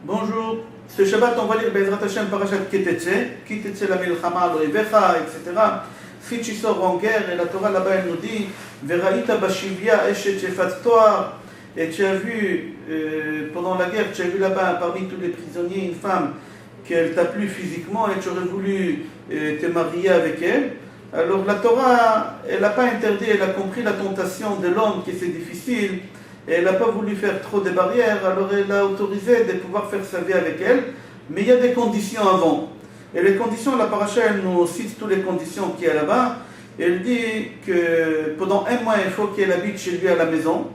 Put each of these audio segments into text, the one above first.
Bonjour. Ce Shabbat, on va lire Bezrat Hashem Parashat Kitetse la Milchama Loevecha, etc. Si tu sors en guerre, et la Torah là-bas elle nous dit Veraïta Bashivia Eshet Shefat Toar, et tu as vu pendant la guerre, tu as vu là-bas parmi tous les prisonniers une femme qu'elle t'a plu physiquement et tu aurais voulu te marier avec elle. Alors la Torah, elle n'a pas interdit, elle a compris la tentation de l'homme qui c'est difficile. Et elle n'a pas voulu faire trop de barrières, alors elle a autorisé de pouvoir faire sa vie avec elle, mais il y a des conditions avant. Et les conditions, la paracha, elle nous cite toutes les conditions qu'il y a là-bas. Elle dit que pendant un mois, il faut qu'elle habite chez lui à la maison,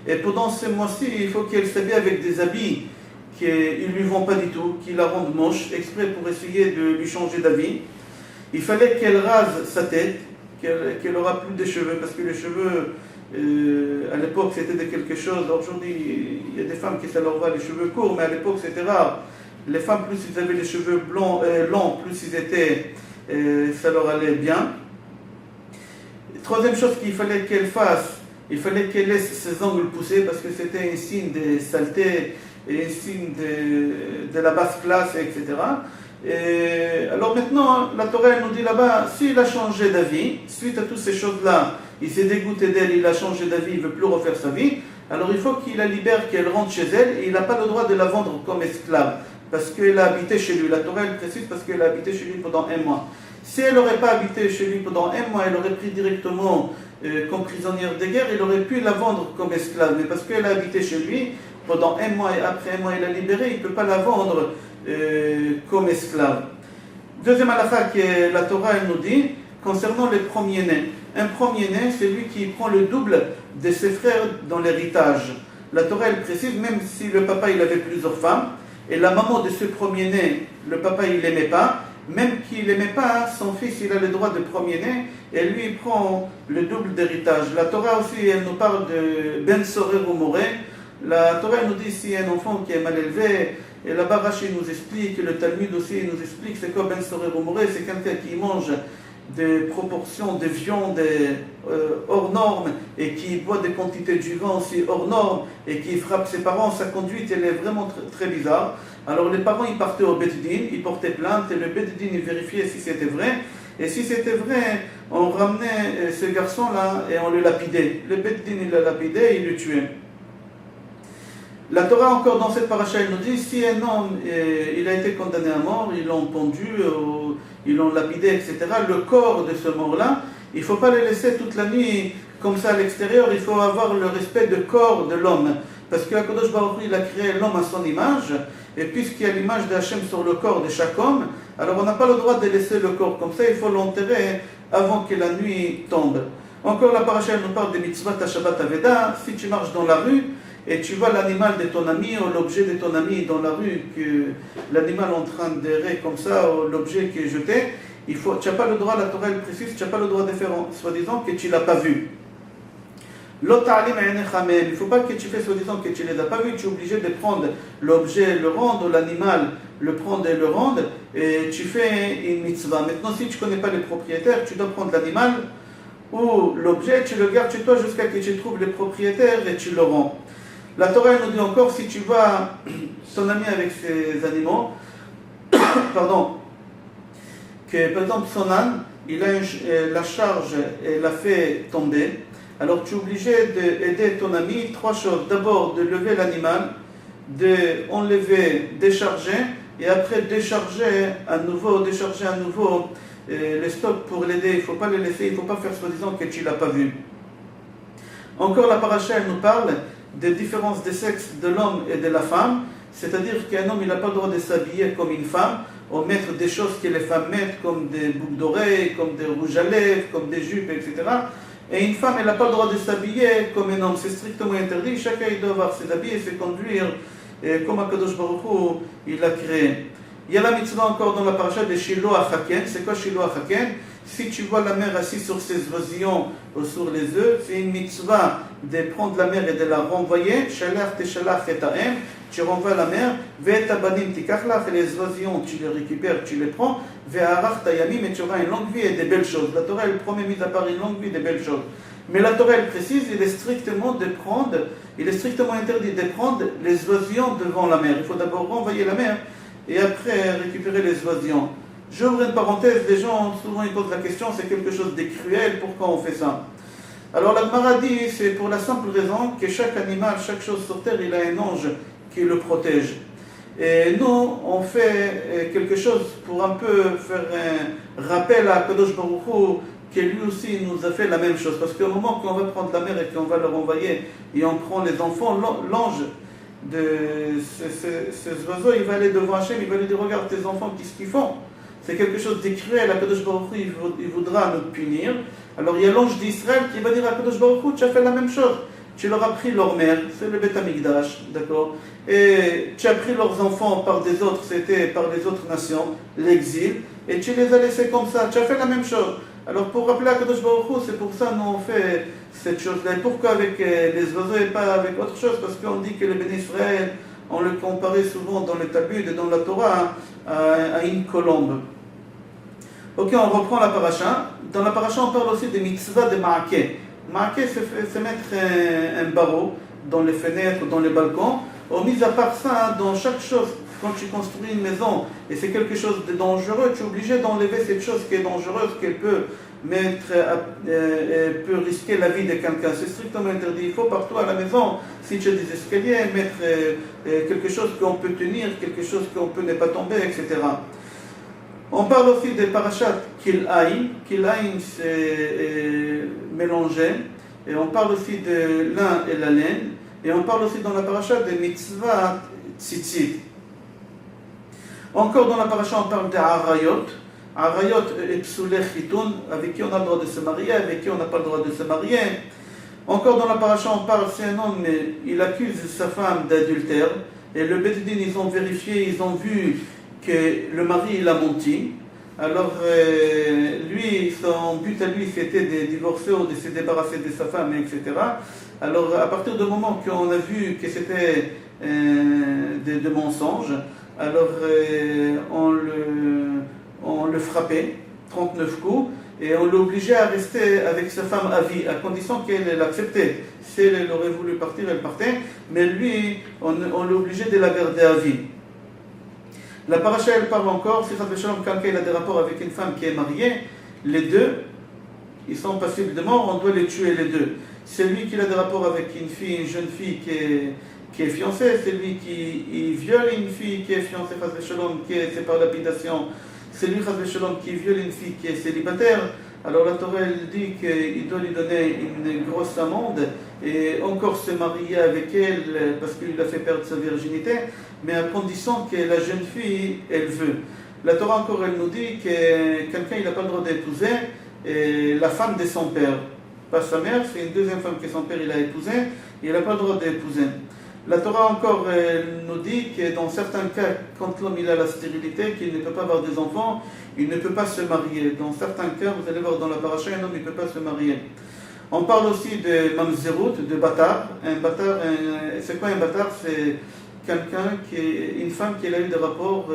et pendant ce mois-ci, il faut qu'elle s'habille avec des habits qui ne lui vont pas du tout, qui la rendent moche, exprès pour essayer de lui changer d'avis. Il fallait qu'elle rase sa tête, qu'elle aura plus de cheveux, parce que les cheveux... à l'époque c'était de quelque chose. Aujourd'hui il y a des femmes qui ça leur va les cheveux courts, mais à l'époque c'était rare. Les femmes, plus ils avaient les cheveux longs, plus ils étaient, ça leur allait bien. Troisième chose qu'il fallait qu'elle fasse, il fallait qu'elle laisse ses ongles pousser, parce que c'était un signe de saleté et un signe de la basse classe, etc. Et alors maintenant, la Torah elle nous dit là-bas, s'il a changé d'avis, suite à toutes ces choses-là, il s'est dégoûté d'elle, il a changé d'avis, il ne veut plus refaire sa vie, alors il faut qu'il la libère, qu'elle rentre chez elle, et il n'a pas le droit de la vendre comme esclave, parce qu'elle a habité chez lui. La Torah elle précise parce qu'elle a habité chez lui pendant un mois. Si elle n'aurait pas habité chez lui pendant un mois, elle aurait pris directement comme prisonnière de guerre, il aurait pu la vendre comme esclave, mais parce qu'elle a habité chez lui pendant un mois, et après un mois il l'a libérée, il ne peut pas la vendre comme esclave. Deuxième halakha que la Torah elle nous dit concernant les premiers-nés. Un premier-né, c'est lui qui prend le double de ses frères dans l'héritage. La Torah elle précise, même si le papa il avait plusieurs femmes, et la maman de ce premier-né, le papa il l'aimait pas, même qu'il l'aimait pas, son fils il a le droit de premier-né, et lui il prend le double d'héritage. La Torah aussi elle nous parle de Ben Sorer ou Moré. La Torah nous dit si un enfant qui est mal élevé, et là-bas Rashi nous explique, le Talmud aussi nous explique, c'est quoi Ben Sorer ou Moré, c'est quelqu'un qui mange des proportions de viande hors normes et qui boit des quantités de vin aussi hors normes et qui frappe ses parents, sa conduite elle est vraiment très bizarre. Alors les parents ils partaient au Bet Din, ils portaient plainte et le Bet Din il vérifiait si c'était vrai, et si c'était vrai on ramenait ce garçon là et on le lapidait. Le Bet Din il l'a lapidé et il le tuait. La Torah encore dans cette paracha elle nous dit si un homme il a été condamné à mort, ils l'ont pendu, ils l'ont lapidé, etc. Le corps de ce mort-là, il ne faut pas le laisser toute la nuit comme ça à l'extérieur, il faut avoir le respect du corps de l'homme. Parce que Akadosh Baruch Hu, il a créé l'homme à son image, et puisqu'il y a l'image d'Hachem sur le corps de chaque homme, alors on n'a pas le droit de laisser le corps comme ça, il faut l'enterrer avant que la nuit tombe. Encore la paracha elle nous parle des mitzvot à Shabbat Aveda. Si tu marches dans la rue, et tu vois l'animal de ton ami ou l'objet de ton ami dans la rue, que l'animal est en train d'errer comme ça, ou l'objet qui est jeté, tu n'as pas le droit, la Torah elle précise, tu n'as pas le droit de faire soi-disant que tu ne l'as pas vu. Il ne faut pas que tu fais soi-disant que tu ne les as pas vus, tu es obligé de prendre l'objet, le rendre, ou l'animal, le prendre et le rendre, et tu fais une mitzvah. Maintenant, si tu ne connais pas les propriétaires, tu dois prendre l'animal ou l'objet, tu le gardes chez toi jusqu'à ce que tu trouves les propriétaires et tu le rends. La Torah nous dit encore, si tu vois ton ami avec ses animaux, pardon, que par exemple son âne, il a la charge et l'a fait tomber, alors tu es obligé d'aider ton ami, trois choses. D'abord, de lever l'animal, d'enlever, décharger, et après décharger à nouveau les stocks pour l'aider. Il ne faut pas le laisser, il ne faut pas faire soi-disant que tu ne l'as pas vu. Encore la paracha, elle nous parle des différences des sexes de l'homme et de la femme, c'est-à-dire qu'un homme il n'a pas le droit de s'habiller comme une femme, ou mettre des choses que les femmes mettent, comme des boucles d'oreilles, comme des rouges à lèvres, comme des jupes, etc. Et une femme elle n'a pas le droit de s'habiller comme un homme, c'est strictement interdit. Chacun il doit avoir ses habits et se conduire comme Akadosh Baruch Hu il l'a créé. Il y a la mitzvah encore dans la paracha de Shiloh Achaken. C'est quoi Shiloh Achaken? Si tu vois la mère assise sur ses oisillons ou sur les œufs, c'est une mitzvah de prendre la mère et de la renvoyer. Shalach teshalach et ta'em, tu renvoies la mère. Ve'et abanim tikachlach, et les oisillons, tu les récupères, tu les prends. Ve'arach tayamim, et tu auras une longue vie et des belles choses. La Torah, elle promet, mis à part une longue vie et des belles choses. Mais la Torah, elle précise, il est strictement interdit de prendre les oisillons devant la mer. Il faut d'abord renvoyer la mer et après récupérer les oisillons. J'ouvre une parenthèse, les gens souvent ils posent la question, c'est quelque chose de cruel, pourquoi on fait ça? Alors la Gemara dit, c'est pour la simple raison que chaque animal, chaque chose sur terre, il a un ange qui le protège. Et nous, on fait quelque chose pour un peu faire un rappel à Kadosh Baruch Hu, que lui aussi nous a fait la même chose. Parce qu'au moment qu'on va prendre la mer et qu'on va le renvoyer, et on prend les enfants, l'ange de ces oiseaux, il va aller devant Hachem, il va lui dire, regarde tes enfants, qu'est-ce qu'ils font? C'est quelque chose de cruel, à Kadosh Baruch Hu, il voudra nous punir. Alors il y a l'ange d'Israël qui va dire à Kadosh Baruch Hu, tu as fait la même chose. Tu leur as pris leur mère, c'est le Beth Amikdash, d'accord? Et tu as pris leurs enfants par des autres, c'était par les autres nations, l'exil, et tu les as laissés comme ça. Tu as fait la même chose. Alors pour rappeler à Kadosh Baruch Hu, c'est pour ça que nous on fait cette chose-là. Et pourquoi avec les oiseaux et pas avec autre chose? Parce qu'on dit que le Béni Israël, on le comparait souvent dans le Talmud et dans la Torah à une colombe. Ok, on reprend la paracha. Dans la paracha, on parle aussi des mitzvahs de Ma'akeh. Ma'akeh, c'est mettre un barreau dans les fenêtres, dans les balcons. Mis à part ça, dans chaque chose, quand tu construis une maison et c'est quelque chose de dangereux, tu es obligé d'enlever cette chose qui est dangereuse, qu'elle peut peut risquer la vie de quelqu'un. C'est strictement interdit. Il faut partout à la maison, si tu as des escaliers, mettre quelque chose qu'on peut tenir, quelque chose qu'on peut ne pas tomber, etc. On parle aussi des parachats Kil'aïn. Kil'aïn, c'est mélangé. Et on parle aussi de lin et la laine. Et on parle aussi dans la paracha des mitzvah tzitzit. Encore dans la paracha, on parle des arayot. Arayot et psoulé chitoun, avec qui on a le droit de se marier, avec qui on n'a pas le droit de se marier. Encore dans la paracha, on parle, si un homme, il accuse sa femme d'adultère. Et le Beth Din, ils ont vérifié, ils ont vu que le mari, il a menti. Alors, lui, son but à lui, c'était de divorcer ou de se débarrasser de sa femme, etc. Alors, à partir du moment qu'on a vu que c'était de mensonges, alors on le frappait, 39 coups, et on l'obligeait à rester avec sa femme à vie, à condition qu'elle l'acceptait. Si elle aurait voulu partir, elle partait, mais lui, on l'obligeait de la garder à vie. La paracha, elle parle encore, si quelqu'un il a des rapports avec une femme qui est mariée, les deux, ils sont passibles de mort, on doit les tuer les deux. Celui qui a des rapports avec une fille, une jeune fille qui est fiancée, celui qui viole une fille qui est fiancée, qui est par lapidation, celui qui viole une fille qui est célibataire. Alors la Torah elle dit qu'il doit lui donner une grosse amende et encore se marier avec elle parce qu'il a fait perdre sa virginité, mais à condition que la jeune fille, elle veut. La Torah encore elle nous dit que quelqu'un il n'a pas le droit d'épouser la femme de son père. Pas sa mère, c'est une deuxième femme que son père il a épousée, et il n'a pas le droit d'épouser. La Torah encore nous dit que dans certains cas, quand l'homme il a la stérilité, qu'il ne peut pas avoir des enfants, il ne peut pas se marier. Dans certains cas, vous allez voir dans la paracha, un homme ne peut pas se marier. On parle aussi de mamzerut, de bâtard. Un bâtard, c'est quoi un bâtard? C'est quelqu'un une femme qui a eu des rapports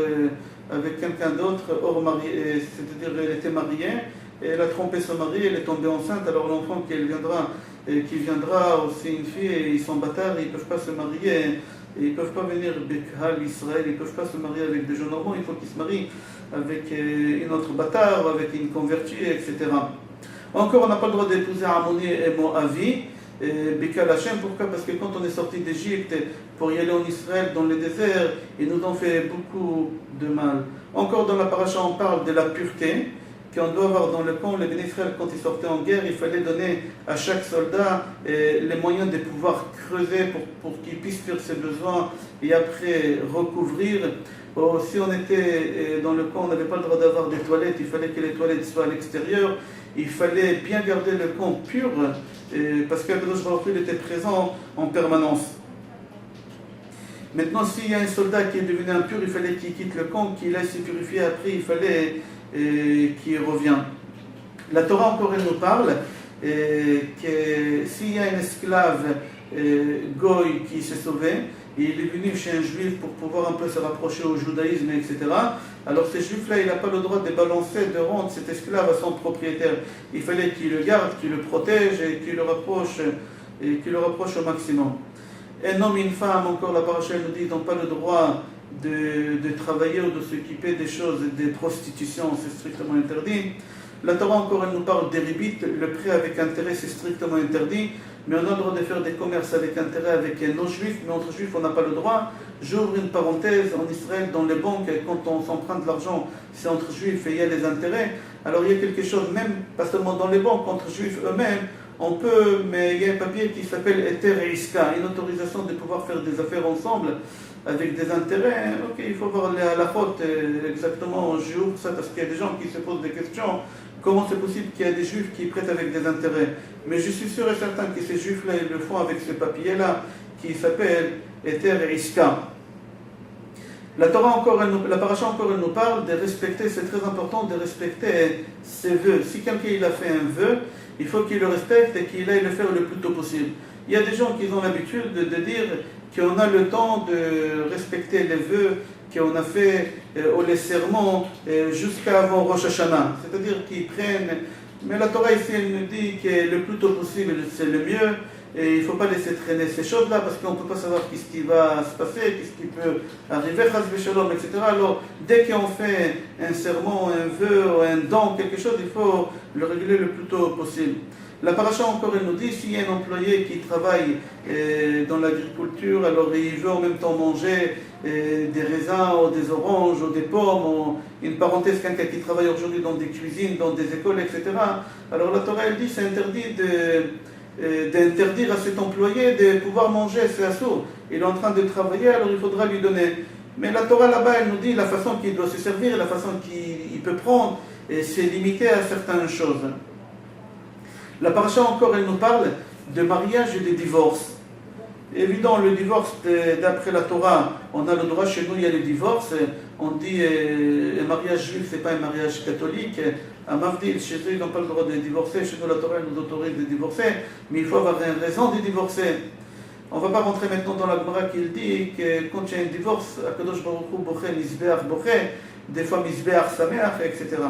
avec quelqu'un d'autre hors marié, c'est-à-dire elle était mariée, et elle a trompé son mari, elle est tombée enceinte, alors l'enfant qui viendra aussi une fille, et ils sont bâtards, ils ne peuvent pas se marier, et ils ne peuvent pas venir Bekhal Israël, ils ne peuvent pas se marier avec des gens normaux, il faut qu'ils se marient avec une autre bâtard, avec une convertie, etc. Encore, on n'a pas le droit d'épouser Ammoni et Moavi, Bekhal Hashem, pourquoi? Parce que quand on est sorti d'Égypte pour y aller en Israël, dans le désert, ils nous ont fait beaucoup de mal. Encore dans la paracha, on parle de la pureté qu'on doit avoir dans le camp. Les Béné Israël, quand ils sortaient en guerre, il fallait donner à chaque soldat les moyens de pouvoir creuser pour qu'il puisse faire ses besoins et après recouvrir. Si on était dans le camp, on n'avait pas le droit d'avoir des toilettes, il fallait que les toilettes soient à l'extérieur. Il fallait bien garder le camp pur parce qu'Akadosh Baruch Hu était présent en permanence. Maintenant, s'il y a un soldat qui est devenu impur, il fallait qu'il quitte le camp, qu'il aille se purifier. Après, il fallait qu'il revient. La Torah encore elle nous parle que s'il y a un esclave goy qui s'est sauvé, et il est venu chez un juif pour pouvoir un peu se rapprocher au judaïsme, etc. Alors ce juif-là, il n'a pas le droit de balancer, de rendre cet esclave à son propriétaire. Il fallait qu'il le garde, qu'il le protège et qu'il le rapproche au maximum. Un homme et une femme, encore la paracha nous dit, n'ont pas le droit de travailler ou de s'occuper des choses, des prostitutions, c'est strictement interdit. La Torah encore, elle nous parle des ribites, le prêt avec intérêt, c'est strictement interdit, mais on a le droit de faire des commerces avec intérêt avec un non-juif, mais entre juifs, on n'a pas le droit. J'ouvre une parenthèse, en Israël, dans les banques, quand on s'emprunte de l'argent, c'est entre juifs et il y a les intérêts. Alors il y a quelque chose, même, pas seulement dans les banques, entre juifs eux-mêmes, on peut, mais il y a un papier qui s'appelle Eter et Iska, une autorisation de pouvoir faire des affaires ensemble avec des intérêts. Ok, il faut voir la faute exactement, j'ouvre ça parce qu'il y a des gens qui se posent des questions. Comment c'est possible qu'il y ait des juifs qui prêtent avec des intérêts? Mais je suis sûr et certain que ces juifs-là, ils le font avec ce papier-là qui s'appelle Eter et Iska. La Torah encore, la paracha encore, elle nous parle de respecter, c'est très important de respecter ses vœux. Si quelqu'un il a fait un vœu, il faut qu'il le respecte et qu'il aille le faire le plus tôt possible. Il y a des gens qui ont l'habitude de dire qu'on a le temps de respecter les vœux qu'on a fait ou les serments jusqu'à avant Rosh Hashanah. C'est-à-dire qu'ils prennent... Mais la Torah ici, elle nous dit que le plus tôt possible, c'est le mieux. Et il ne faut pas laisser traîner ces choses-là parce qu'on ne peut pas savoir qu'est-ce qui va se passer, qu'est-ce qui peut arriver, etc. Alors, dès qu'on fait un serment, un vœu, un don, quelque chose, il faut le régler le plus tôt possible. La paracha encore, elle nous dit, s'il y a un employé qui travaille dans l'agriculture, alors il veut en même temps manger des raisins ou des oranges ou des pommes, ou une parenthèse, quelqu'un qui travaille aujourd'hui dans des cuisines, dans des écoles, etc. Alors la Torah, elle dit, c'est interdit d'interdire à cet employé de pouvoir manger, c'est assourd. Il est en train de travailler, alors il faudra lui donner. Mais la Torah là-bas, elle nous dit la façon qu'il doit se servir, la façon qu'il peut prendre, et c'est limité à certaines choses. La paracha encore, elle nous parle de mariage et de divorce. Évidemment, le divorce, d'après la Torah, on a le droit, chez nous, il y a le divorce. On dit un mariage juif, ce n'est pas un mariage catholique. À Mavdil, chez eux, ils n'ont pas le droit de divorcer. Chez nous, la Torah nous autorise de divorcer. Mais il faut avoir une raison de divorcer. On ne va pas rentrer maintenant dans la Gemara qui dit que quand il y a un divorce, Akadosh Baruch Hu boché, Mizbeach boché, des fois Mizbeach Sameach, etc.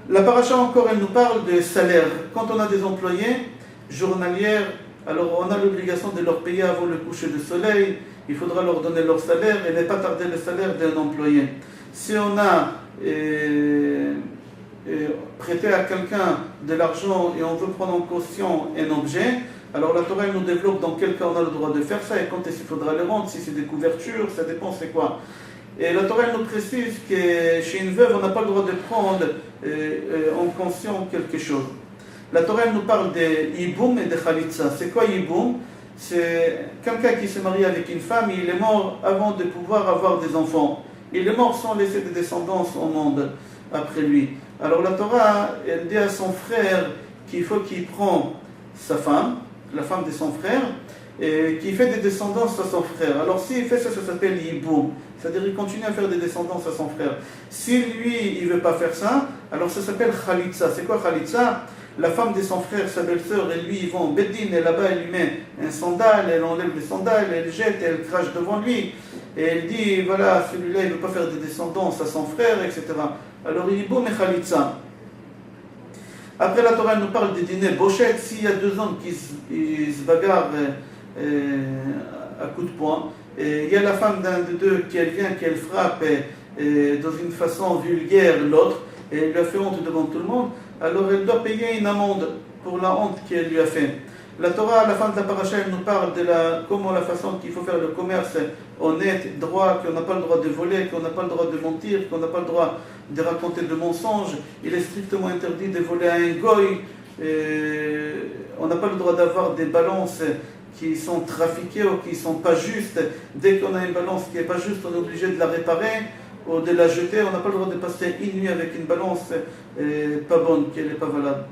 La paracha encore, elle nous parle de salaire. Quand on a des employés journalières, alors on a l'obligation de leur payer avant le coucher du soleil. Il faudra leur donner leur salaire et ne pas tarder le salaire d'un employé. Si on a prêté à quelqu'un de l'argent et on veut prendre en caution un objet, alors la Torah nous développe dans quel cas on a le droit de faire ça et quand est-ce qu'il faudra le rendre, si c'est des couvertures, ça dépend c'est quoi. Et la Torah nous précise que chez une veuve, on n'a pas le droit de prendre en caution quelque chose. La Torah nous parle de Yiboum et de Khalitsa. C'est quoi Yiboum? C'est quelqu'un qui se marie avec une femme et il est mort avant de pouvoir avoir des enfants. Il est mort sans laisser de descendance au monde après lui. Alors la Torah, elle dit à son frère qu'il faut qu'il prenne sa femme, la femme de son frère, et qu'il fait des descendances à son frère. Alors s'il fait ça, ça s'appelle Yiboum. C'est-à-dire qu'il continue à faire des descendances à son frère. Si lui, il ne veut pas faire ça, alors ça s'appelle Khalitsa. C'est quoi Khalitsa? La femme de son frère, sa belle-sœur, et lui, ils vont au Beddin, et là-bas, elle lui met un sandal, elle enlève le sandal, elle jette, elle crache devant lui. Et elle dit, voilà, celui-là, il ne veut pas faire des descendances à son frère, etc. Alors il dit, bon, mais Khalitsa. Après, la Torah nous parle des dîners Bochet. S'il y a deux hommes qui se bagarrent à coups de poing, et il y a la femme d'un des deux qui elle vient, qu'elle frappe dans une façon vulgaire l'autre, et elle lui a fait honte devant tout le monde, alors elle doit payer une amende pour la honte qu'elle lui a fait. La Torah, à la fin de la paracha, elle nous parle de comment la façon qu'il faut faire le commerce honnête, droit, qu'on n'a pas le droit de voler, qu'on n'a pas le droit de mentir, qu'on n'a pas le droit de raconter de mensonges. Il est strictement interdit de voler à un goy. On n'a pas le droit d'avoir des balances qui sont trafiquées ou qui ne sont pas justes. Dès qu'on a une balance qui n'est pas juste, on est obligé de la réparer ou de la jeter. On n'a pas le droit de passer une nuit avec une balance pas bonne, qui n'est pas valable.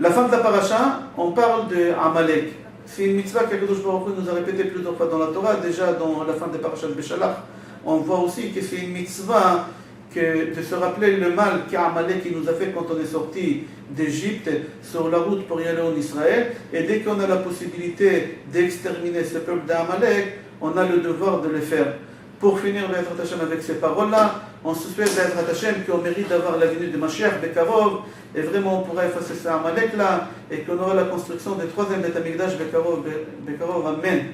La fin de la paracha, on parle de Amalek. C'est une mitzvah qu'Akadosh Baruch Hu nous a répété plusieurs fois dans la Torah. Déjà dans la fin de parachat de Beshalach, on voit aussi que c'est une mitzvah de se rappeler le mal qu'Amalek qui nous a fait quand on est sorti d'Égypte sur la route pour y aller en Israël. Et dès qu'on a la possibilité d'exterminer ce peuple d'Amalek, on a le devoir de le faire. Pour finir Be'ezrat Hashem avec ces paroles-là, on se souhaite Be'ezrat Hashem qu'on mérite d'avoir la venue de Mashiach Bekarov, et vraiment on pourra effacer ce Amalek-là, et qu'on aura la construction du troisième Beth Amikdash Bekarov. Amen.